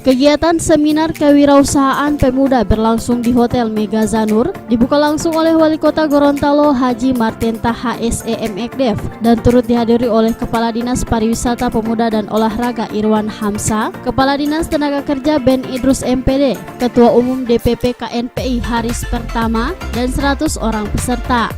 Kegiatan seminar kewirausahaan pemuda berlangsung di Hotel Mega Zanur, dibuka langsung oleh Wali Kota Gorontalo Haji Martenta HSEM Ekdev dan turut dihadiri oleh Kepala Dinas Pariwisata Pemuda dan Olahraga Irwan Hamsa, Kepala Dinas Tenaga Kerja Ben Idrus MPD, Ketua Umum DPP KNPI Haris Pertama, dan 100 orang peserta.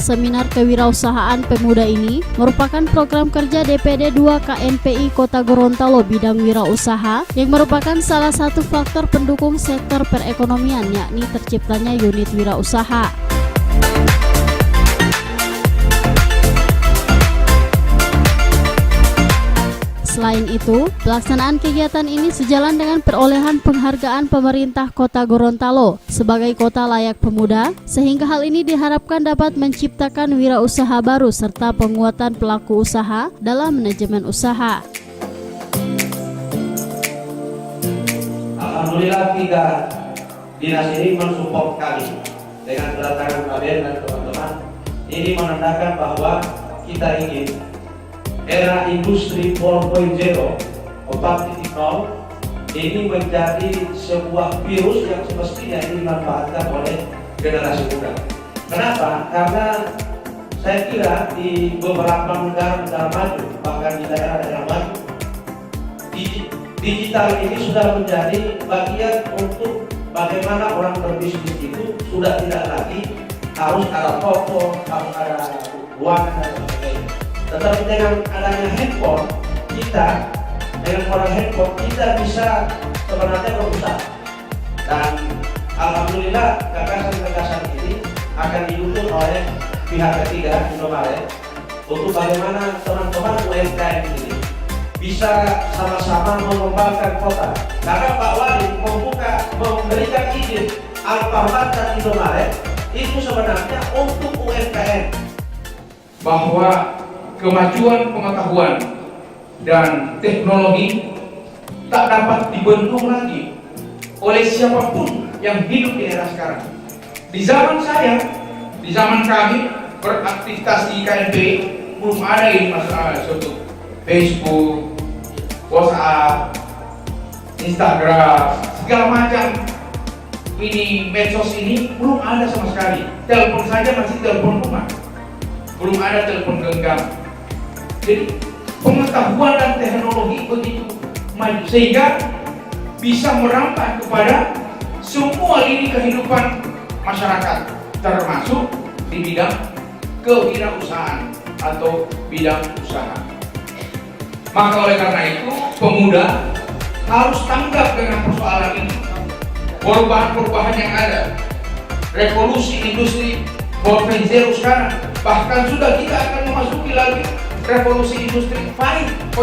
Seminar kewirausahaan pemuda ini merupakan program kerja DPD 2 KNPI Kota Gorontalo bidang wirausaha yang merupakan salah satu faktor pendukung sektor perekonomian, yakni terciptanya unit wirausaha. Selain itu, pelaksanaan kegiatan ini sejalan dengan perolehan penghargaan pemerintah Kota Gorontalo sebagai kota layak pemuda, sehingga hal ini diharapkan dapat menciptakan wirausaha baru serta penguatan pelaku usaha dalam manajemen usaha. Alhamdulillah 3 dinas ini mensupport kami dengan kedatangan Pak Ben dan teman-teman. Ini menandakan bahwa kita ingin era industri 4.0 ini menjadi sebuah virus yang semestinya dimanfaatkan oleh generasi muda. Kenapa? Karena saya kira di beberapa negara maju, bahkan di daerah-daerah maju, digital ini sudah menjadi bagian untuk bagaimana orang berbisnis itu sudah tidak lagi harus ada toko, harus ada ruangan dan sebagainya. Tetapi dengan adanya handphone, dengan handphone kita bisa sebenarnya berusaha. Dan alhamdulillah gagasan-gagasan ini akan didukung oleh pihak ketiga Indomaret untuk bagaimana teman-teman UMKM ini bisa sama-sama mengembangkan kota. Karena Pak Wali memberikan izin Alfamart dan Indomaret itu sebenarnya untuk UMKM, bahwa kemajuan pengetahuan dan teknologi tak dapat dibendung lagi oleh siapapun yang hidup di era sekarang. Di zaman saya, di zaman kami beraktivitas di KNP, belum ada ini masalah seperti Facebook, WhatsApp, Instagram, segala macam ini medsos ini belum ada sama sekali. Telepon saja masih telepon rumah, belum ada telepon genggam. Jadi pengetahuan dan teknologi begitu maju sehingga bisa merampas kepada semua lini kehidupan masyarakat, termasuk di bidang kewirausahaan atau bidang usaha. Maka oleh karena itu pemuda harus tanggap dengan persoalan ini, perubahan-perubahan yang ada, revolusi industri 4.0 sekarang, bahkan sudah kita akan memasuki lagi revolusi industri 5.0,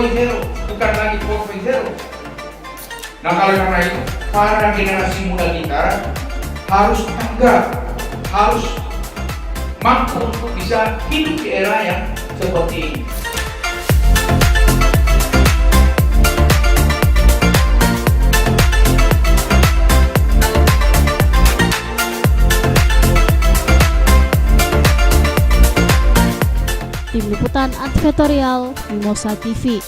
bukan lagi 4.0. Nah, kalau karena itu para generasi muda kita harus tanggap, harus mampu untuk bisa hidup di era yang seperti ini. Tim Liputan Advertorial Mimosa TV.